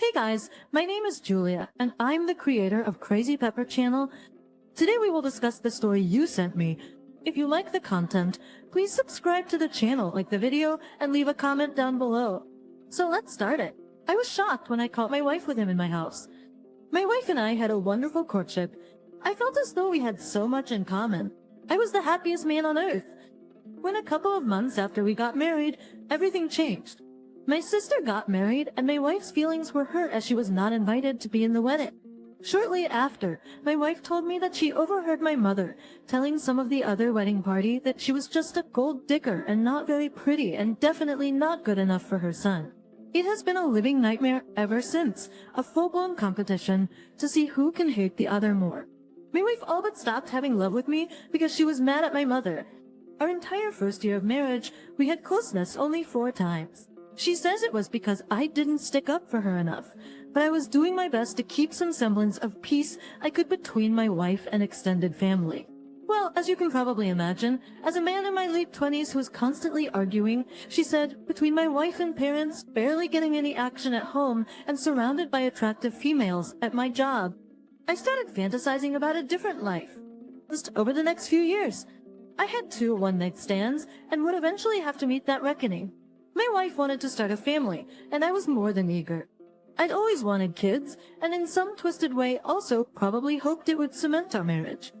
Hey guys, my name is Julia, and I'm the creator of Crazy Pepper channel. Today we will discuss the story you sent me. If you like the content, please subscribe to the channel, like the video, and leave a comment down below. So let's start it. I was shocked when I caught my wife with him in my house. My wife and I had a wonderful courtship. I felt as though we had so much in common. I was the happiest man on earth. When a couple of months after we got married, everything changed. My sister got married, and my wife's feelings were hurt as she was not invited to be in the wedding. Shortly after, my wife told me that she overheard my mother telling some of the other wedding party that she was just a gold digger and not very pretty and definitely not good enough for her son. It has been a living nightmare ever since, a full-blown competition to see who can hate the other more. My wife all but stopped having love with me because she was mad at my mother. Our entire first year of marriage, we had closeness only 4 times. She says it was because I didn't stick up for her enough, but I was doing my best to keep some semblance of peace I could between my wife and extended family. Well, as you can probably imagine, as a man in my late 20s who was constantly arguing, she said, between my wife and parents, barely getting any action at home, and surrounded by attractive females at my job, I started fantasizing about a different life. Just over the next few years, I had 2 one-night stands and would eventually have to meet that reckoning. My wife wanted to start a family, and I was more than eager. I'd always wanted kids, and in some twisted way also probably hoped it would cement our marriage.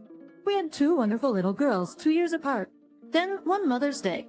We had 2 wonderful little girls, 2 years apart. Then, one Mother's Day,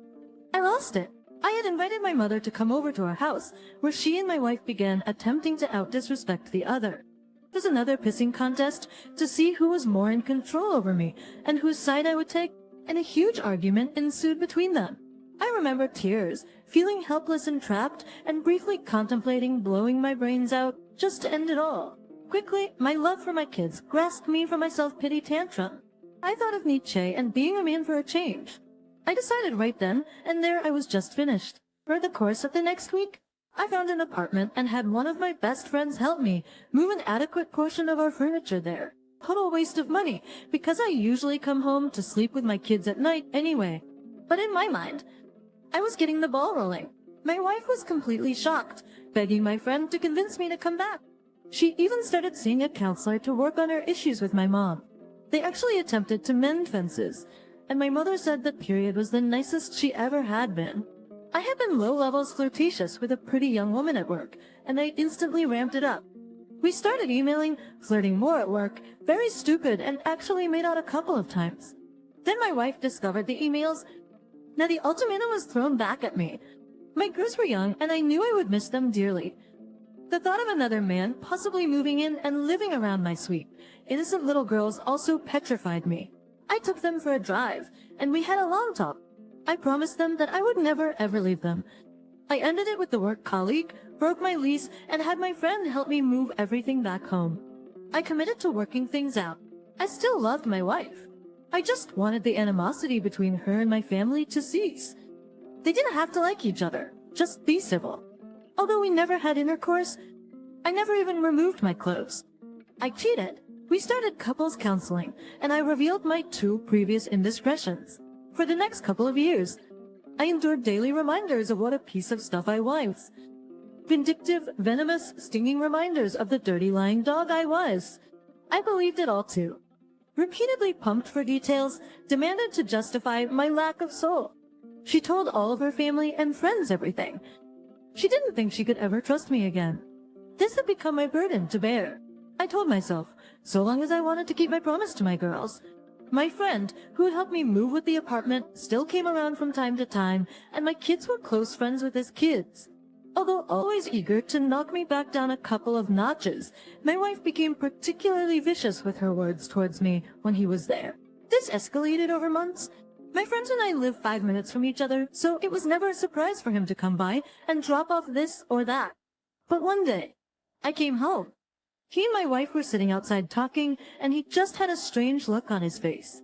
I lost it. I had invited my mother to come over to our house, where she and my wife began attempting to out-disrespect the other. It was another pissing contest to see who was more in control over me, and whose side I would take, and a huge argument ensued between them. I remember tears, feeling helpless and trapped, and briefly contemplating blowing my brains out just to end it all. Quickly, my love for my kids grasped me from my self-pity tantrum. I thought of Nietzsche and being a man for a change. I decided right then, and there I was just finished. For the course of the next week, I found an apartment and had one of my best friends help me move an adequate portion of our furniture there. Total waste of money, because I usually come home to sleep with my kids at night anyway. But in my mind, I was getting the ball rolling. My wife was completely shocked, begging my friend to convince me to come back. She even started seeing a counselor to work on her issues with my mom. They actually attempted to mend fences, and my mother said that period was the nicest she ever had been. I had been low levels flirtatious with a pretty young woman at work, and I instantly ramped it up. We started emailing, flirting more at work, very stupid, and actually made out a couple of times. Then my wife discovered the emails. Now the ultimatum was thrown back at me. My girls were young, and I knew I would miss them dearly. The thought of another man possibly moving in and living around my sweet, innocent little girls also petrified me. I took them for a drive, and we had a long talk. I promised them that I would never ever leave them. I ended it with the work colleague, broke my lease, and had my friend help me move everything back home. I committed to working things out. I still loved my wife. I just wanted the animosity between her and my family to cease. They didn't have to like each other, just be civil. Although we never had intercourse, I never even removed my clothes. I cheated. We started couples counseling, and I revealed my 2 previous indiscretions. For the next couple of years, I endured daily reminders of what a piece of stuff I was. Vindictive, venomous, stinging reminders of the dirty lying dog I was. I believed it all too. Repeatedly pumped for details, demanded to justify my lack of soul. She told all of her family and friends everything. She didn't think she could ever trust me again. This had become my burden to bear. I told myself, so long as I wanted to keep my promise to my girls. My friend, who had helped me move with the apartment, still came around from time to time, and my kids were close friends with his kids. Although always eager to knock me back down a couple of notches, my wife became particularly vicious with her words towards me when he was there. This escalated over months. My friends and I live 5 minutes from each other, so it was never a surprise for him to come by and drop off this or that. But one day, I came home. He and my wife were sitting outside talking, and he just had a strange look on his face.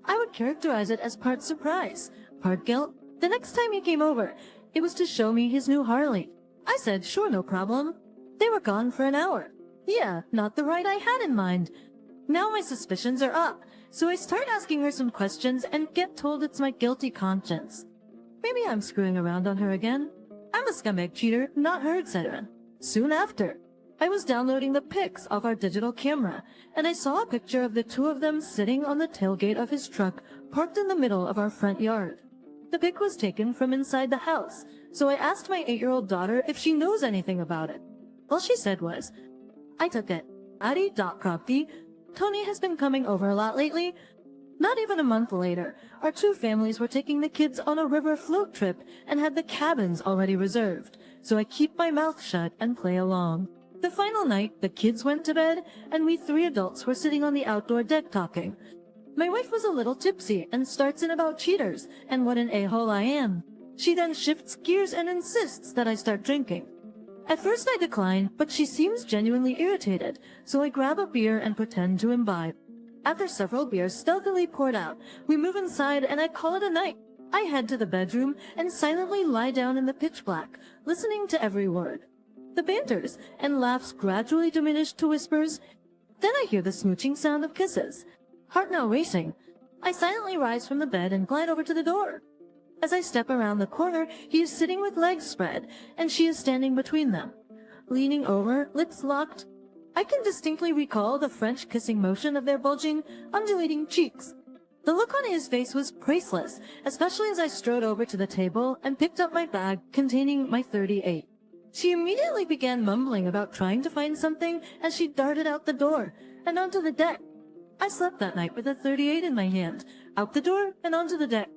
I would characterize it as part surprise, part guilt. The next time he came over, it was to show me his new Harley. I said, sure, no problem. They were gone for an hour. Yeah, not the ride I had in mind. Now my suspicions are up, so I start asking her some questions and get told it's my guilty conscience. Maybe I'm screwing around on her again. I'm a scumbag cheater, not her, etc. Soon after, I was downloading the pics off our digital camera, and I saw a picture of the two of them sitting on the tailgate of his truck parked in the middle of our front yard. The pic was taken from inside the house, so I asked my 8-year-old daughter if she knows anything about it. All she said was, "I took it. Adi.Kropti. Tony has been coming over a lot lately." Not even a month later, our two families were taking the kids on a river float trip and had the cabins already reserved, so I keep my mouth shut and play along. The final night, the kids went to bed, and we 3 adults were sitting on the outdoor deck talking. My wife was a little tipsy and starts in about cheaters and what an a-hole I am. She then shifts gears and insists that I start drinking. At first I decline, but she seems genuinely irritated, so I grab a beer and pretend to imbibe. After several beers stealthily poured out, we move inside and I call it a night. I head to the bedroom and silently lie down in the pitch black, listening to every word. The banters and laughs gradually diminish to whispers. Then I hear the smooching sound of kisses. Heart now racing, I silently rise from the bed and glide over to the door. As I step around the corner, he is sitting with legs spread, and she is standing between them. Leaning over, lips locked, I can distinctly recall the French kissing motion of their bulging, undulating cheeks. The look on his face was priceless, especially as I strode over to the table and picked up my bag containing my .38. She immediately began mumbling about trying to find something as she darted out the door and onto the deck. I slept that night with a .38 in my hand, out the door and onto the deck.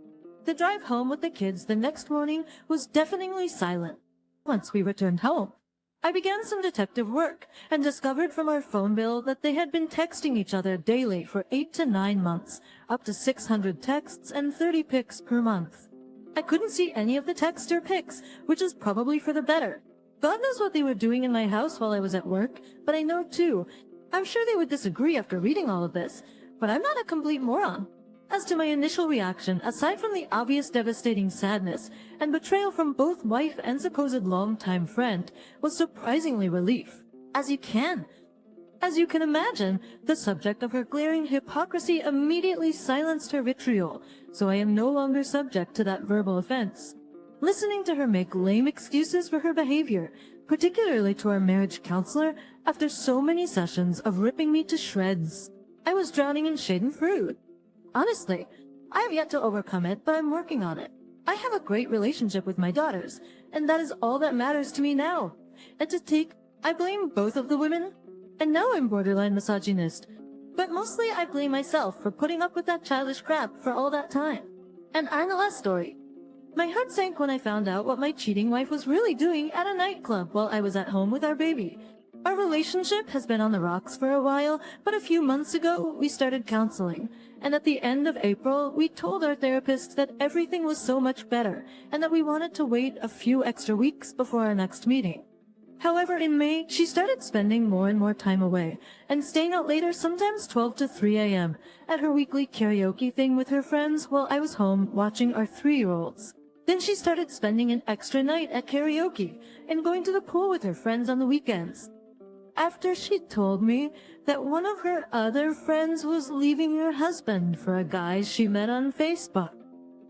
The drive home with the kids the next morning was deafeningly silent. Once we returned home, I began some detective work and discovered from our phone bill that they had been texting each other daily for 8 to 9 months, up to 600 texts and 30 pics per month. I couldn't see any of the texts or pics, which is probably for the better. God knows what they were doing in my house while I was at work, but I know too. I'm sure they would disagree after reading all of this, but I'm not a complete moron. As to my initial reaction, aside from the obvious devastating sadness and betrayal from both wife and supposed longtime friend, was surprisingly relief. As you can imagine, the subject of her glaring hypocrisy immediately silenced her vitriol, so I am no longer subject to that verbal offense. Listening to her make lame excuses for her behavior, particularly to our marriage counselor, after so many sessions of ripping me to shreds, I was drowning in schadenfreude. Honestly, I have yet to overcome it, but I'm working on it. I have a great relationship with my daughters, and that is all that matters to me now. And I blame both of the women, and now I'm borderline misogynist. But mostly I blame myself for putting up with that childish crap for all that time. And I'm the last story. My heart sank when I found out what my cheating wife was really doing at a nightclub while I was at home with our baby. Our relationship has been on the rocks for a while, but a few months ago we started counseling, and at the end of April we told our therapist that everything was so much better and that we wanted to wait a few extra weeks before our next meeting. However, in May, she started spending more and more time away and staying out later, sometimes 12 to 3 a.m. at her weekly karaoke thing with her friends while I was home watching our 3-year-olds. Then she started spending an extra night at karaoke and going to the pool with her friends on the weekends. After she told me that one of her other friends was leaving her husband for a guy she met on Facebook,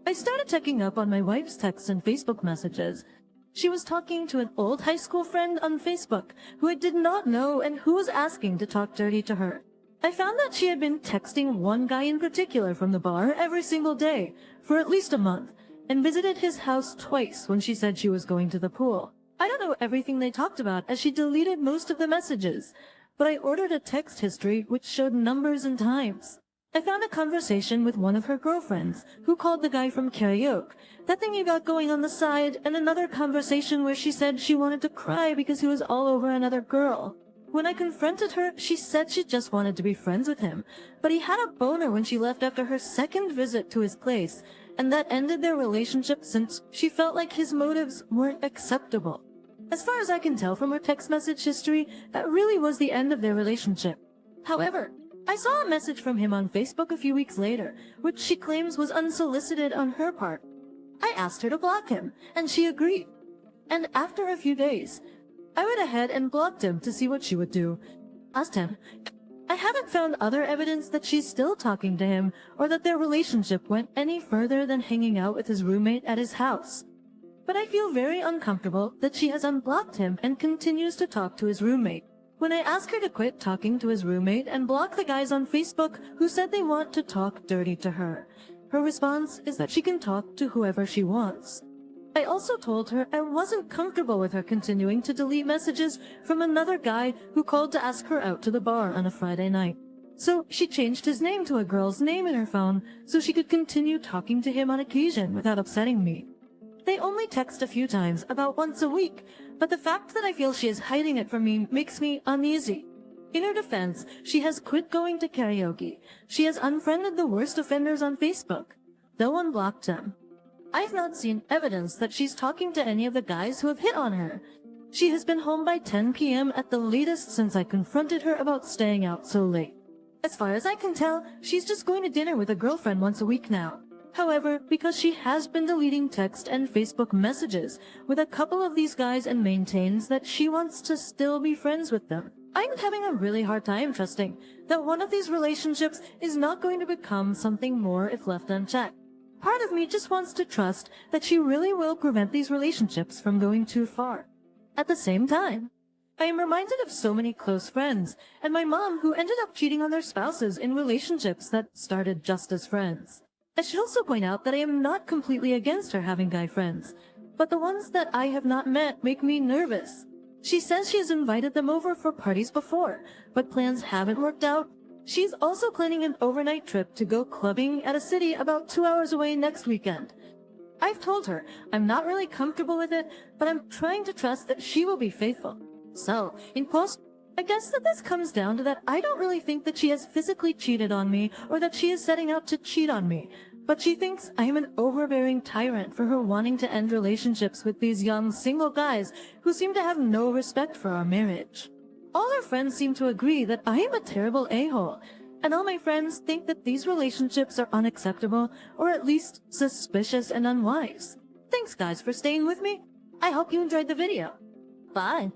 I started checking up on my wife's texts and Facebook messages. She was talking to an old high school friend on Facebook who I did not know and who was asking to talk dirty to her. I found that she had been texting one guy in particular from the bar every single day for at least a month and visited his house twice when she said she was going to the pool. I don't know everything they talked about as she deleted most of the messages, but I ordered a text history which showed numbers and times. I found a conversation with one of her girlfriends who called the guy from karaoke, that thing you got going on the side, and another conversation where she said she wanted to cry because he was all over another girl. When I confronted her, she said she just wanted to be friends with him, but he had a boner when she left after her second visit to his place, and that ended their relationship since she felt like his motives weren't acceptable. As far as I can tell from her text message history, that really was the end of their relationship. However, I saw a message from him on Facebook a few weeks later, which she claims was unsolicited on her part. I asked her to block him, and she agreed. And after a few days, I went ahead and blocked him to see what she would do. Asked him, I haven't found other evidence that she's still talking to him or that their relationship went any further than hanging out with his roommate at his house. But I feel very uncomfortable that she has unblocked him and continues to talk to his roommate. When I ask her to quit talking to his roommate and block the guys on Facebook who said they want to talk dirty to her, her response is that she can talk to whoever she wants. I also told her I wasn't comfortable with her continuing to delete messages from another guy who called to ask her out to the bar on a Friday night. So she changed his name to a girl's name in her phone so she could continue talking to him on occasion without upsetting me. They only text a few times, about once a week, but the fact that I feel she is hiding it from me makes me uneasy. In her defense, she has quit going to karaoke. She has unfriended the worst offenders on Facebook. No one blocked them. I've not seen evidence that she's talking to any of the guys who have hit on her. She has been home by 10 p.m. at the latest since I confronted her about staying out so late. As far as I can tell, she's just going to dinner with a girlfriend once a week now. However, because she has been deleting text and Facebook messages with a couple of these guys and maintains that she wants to still be friends with them, I'm having a really hard time trusting that one of these relationships is not going to become something more if left unchecked. Part of me just wants to trust that she really will prevent these relationships from going too far. At the same time, I am reminded of so many close friends and my mom who ended up cheating on their spouses in relationships that started just as friends. I should also point out that I am not completely against her having guy friends, but the ones that I have not met make me nervous. She says she has invited them over for parties before, but plans haven't worked out. She's also planning an overnight trip to go clubbing at a city about 2 hours away next weekend. I've told her I'm not really comfortable with it, but I'm trying to trust that she will be faithful. So, in post, I guess that this comes down to that I don't really think that she has physically cheated on me or that she is setting out to cheat on me, but she thinks I am an overbearing tyrant for her wanting to end relationships with these young single guys who seem to have no respect for our marriage. All her friends seem to agree that I am a terrible a-hole, and all my friends think that these relationships are unacceptable or at least suspicious and unwise. Thanks guys for staying with me. I hope you enjoyed the video. Bye.